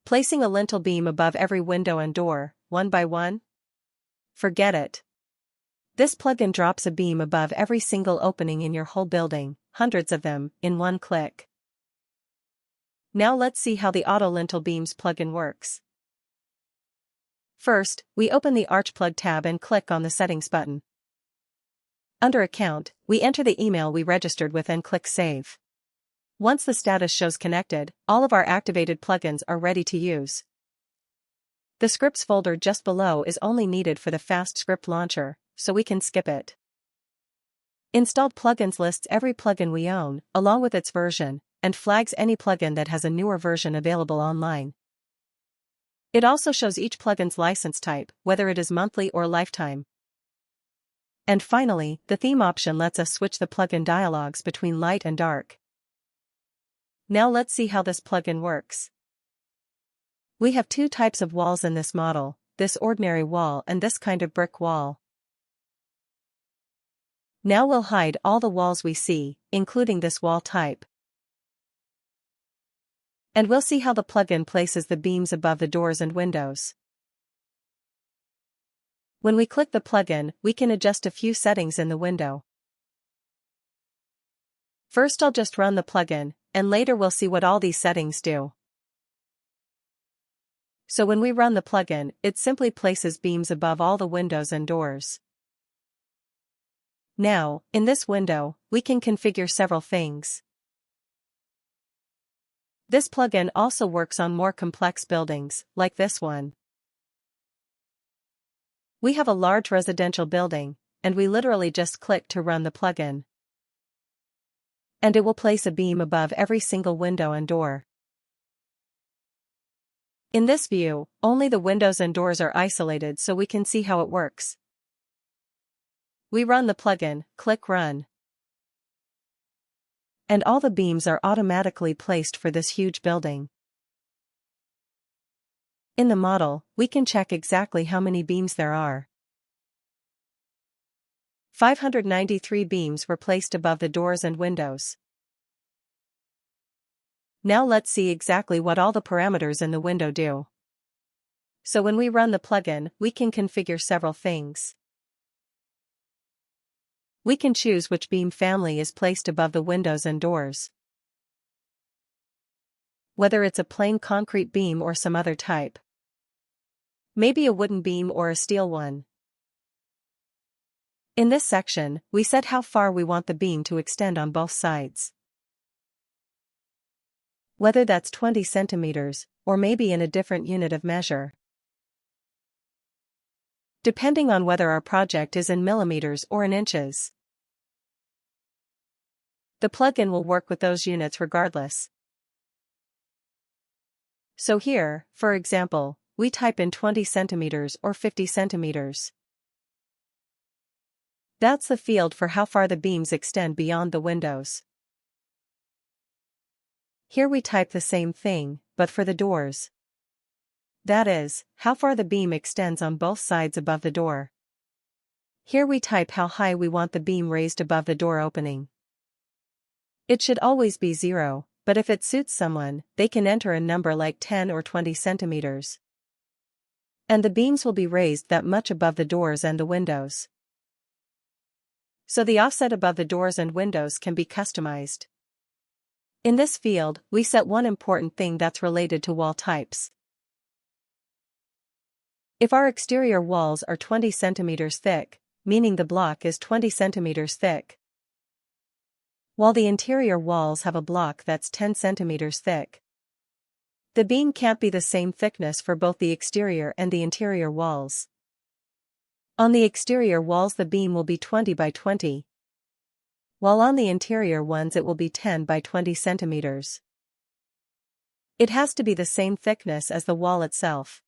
Placing a lintel beam above every window and door, one by one? Forget it. This plugin drops a beam above every single opening in your whole building, hundreds of them, in one click. Now let's see how the Auto Lintel Beams plugin works. First, we open the ArchPlug tab and click on the Settings button. Under Account, we enter the email we registered with and click Save. Once the status shows connected, all of our activated plugins are ready to use. The Scripts folder just below is only needed for the fast script launcher, so we can skip it. Installed Plugins lists every plugin we own, along with its version, and flags any plugin that has a newer version available online. It also shows each plugin's license type, whether it is monthly or lifetime. And finally, the theme option lets us switch the plugin dialogues between light and dark. Now let's see how this plugin works. We have two types of walls in this model, this ordinary wall and this kind of brick wall. Now we'll hide all the walls we see, including this wall type. And we'll see how the plugin places the beams above the doors and windows. When we click the plugin, we can adjust a few settings in the window. First I'll just run the plugin, and later we'll see what all these settings do. So when we run the plugin, it simply places beams above all the windows and doors. Now, in this window, we can configure several things. This plugin also works on more complex buildings, like this one. We have a large residential building, and we literally just click to run the plugin. And it will place a beam above every single window and door. In this view, only the windows and doors are isolated so we can see how it works. We run the plugin, click Run. And all the beams are automatically placed for this huge building. In the model, we can check exactly how many beams there are. 593 beams were placed above the doors and windows. Now let's see exactly what all the parameters in the window do. So when we run the plugin, we can configure several things. We can choose which beam family is placed above the windows and doors. Whether it's a plain concrete beam or some other type. Maybe a wooden beam or a steel one. In this section, we set how far we want the beam to extend on both sides. Whether that's 20 centimeters, or maybe in a different unit of measure. Depending on whether our project is in millimeters or in inches. The plugin will work with those units regardless. So here, for example, we type in 20 centimeters or 50 centimeters. That's the field for how far the beams extend beyond the windows. Here we type the same thing, but for the doors. That is, how far the beam extends on both sides above the door. Here we type how high we want the beam raised above the door opening. It should always be 0, but if it suits someone, they can enter a number like 10 or 20 centimeters. And the beams will be raised that much above the doors and the windows. So the offset above the doors and windows can be customized. In this field, we set one important thing that's related to wall types. If our exterior walls are 20 centimeters thick, meaning the block is 20 centimeters thick, while the interior walls have a block that's 10 centimeters thick, the beam can't be the same thickness for both the exterior and the interior walls. On the exterior walls the beam will be 20 by 20, while on the interior ones it will be 10 by 20 centimeters. It has to be the same thickness as the wall itself.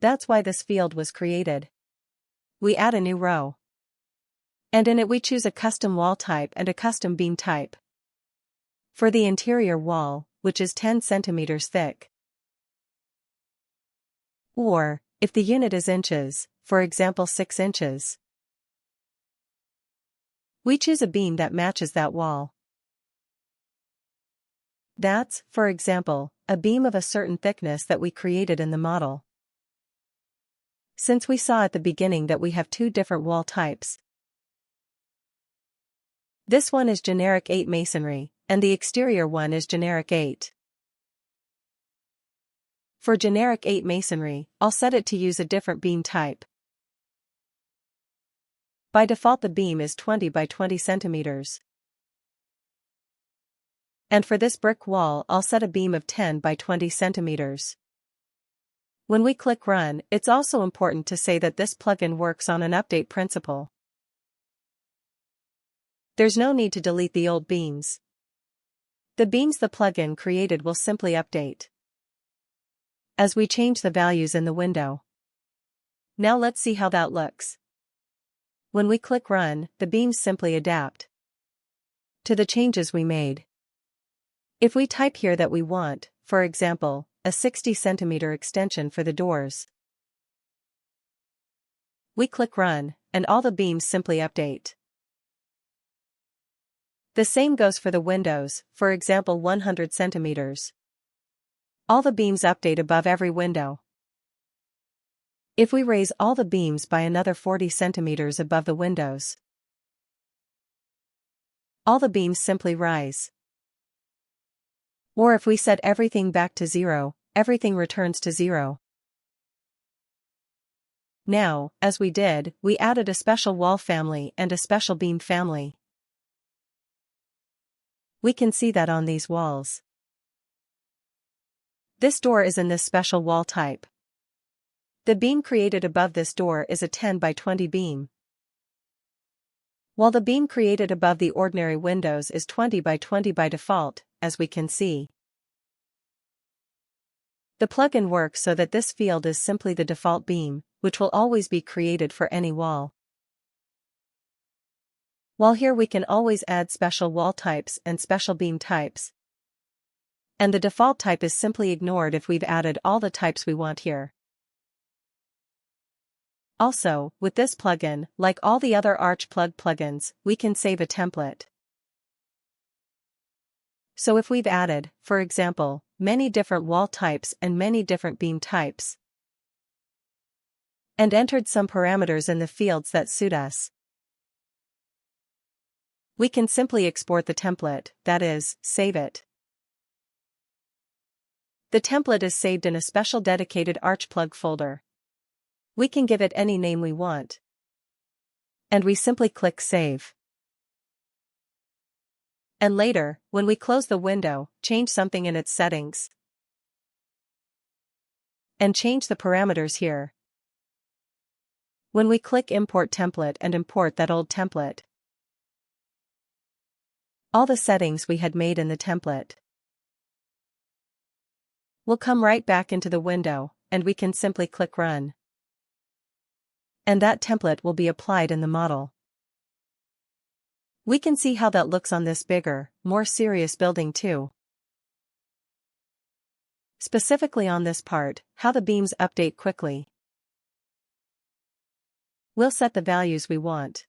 That's why this field was created. We add a new row. And in it we choose a custom wall type and a custom beam type. For the interior wall, which is 10 centimeters thick. Or, if the unit is inches, for example 6 inches. We choose a beam that matches that wall. That's, for example, a beam of a certain thickness that we created in the model. Since we saw at the beginning that we have two different wall types. This one is generic 8 masonry, and the exterior one is generic 8. For generic 8 masonry, I'll set it to use a different beam type. By default the beam is 20 by 20 centimeters. And for this brick wall I'll set a beam of 10 by 20 centimeters. When we click Run, it's also important to say that this plugin works on an update principle. There's no need to delete the old beams. The beams the plugin created will simply update as we change the values in the window. Now let's see how that looks. When we click Run, the beams simply adapt to the changes we made. If we type here that we want, for example, a 60 centimeter extension for the doors, we click Run, and all the beams simply update. The same goes for the windows, for example 100 centimeters. All the beams update above every window. If we raise all the beams by another 40 centimeters above the windows, all the beams simply rise. Or if we set everything back to 0, everything returns to 0. Now, as we did, we added a special wall family and a special beam family. We can see that on these walls. This door is in this special wall type. The beam created above this door is a 10 by 20 beam, while the beam created above the ordinary windows is 20 by 20 by default, as we can see. The plugin works so that this field is simply the default beam, which will always be created for any wall. While here we can always add special wall types and special beam types. And the default type is simply ignored if we've added all the types we want here. Also, with this plugin, like all the other ArchPlug plugins, we can save a template. So if we've added, for example, many different wall types and many different beam types, and entered some parameters in the fields that suit us, we can simply export the template, that is, save it. The template is saved in a special dedicated ArchPlug folder. We can give it any name we want. And we simply click Save. And later, when we close the window, change something in its settings. And change the parameters here. When we click Import Template and import that old template, all the settings we had made in the template will come right back into the window, and we can simply click Run. And that template will be applied in the model. We can see how that looks on this bigger, more serious building too. Specifically on this part, how the beams update quickly. We'll set the values we want.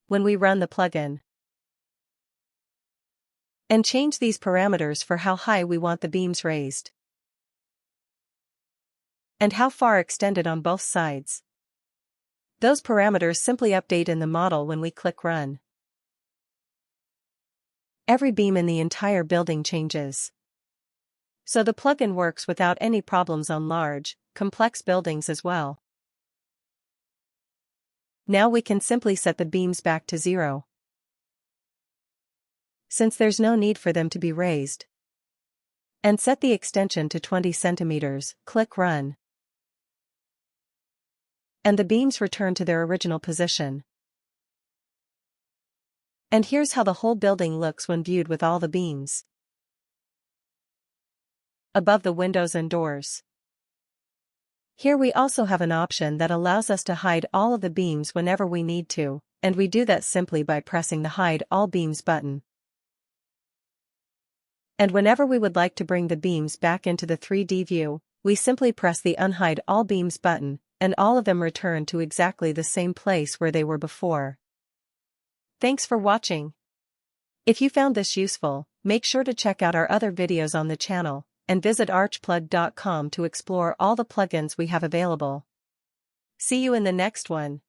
When we run the plugin, and change these parameters for how high we want the beams raised, and how far extended on both sides. Those parameters simply update in the model when we click Run. Every beam in the entire building changes. So the plugin works without any problems on large, complex buildings as well. Now we can simply set the beams back to 0. Since there's no need for them to be raised. And set the extension to 20 centimeters, click Run. And the beams return to their original position. And here's how the whole building looks when viewed with all the beams above the windows and doors. Here we also have an option that allows us to hide all of the beams whenever we need to, and we do that simply by pressing the Hide All Beams button. And whenever we would like to bring the beams back into the 3D view, we simply press the Unhide All Beams button, and all of them return to exactly the same place where they were before. Thanks for watching. If you found this useful, Make sure to check out our other videos on the channel, and visit archplug.com to explore all the plugins we have available. See you in the next one.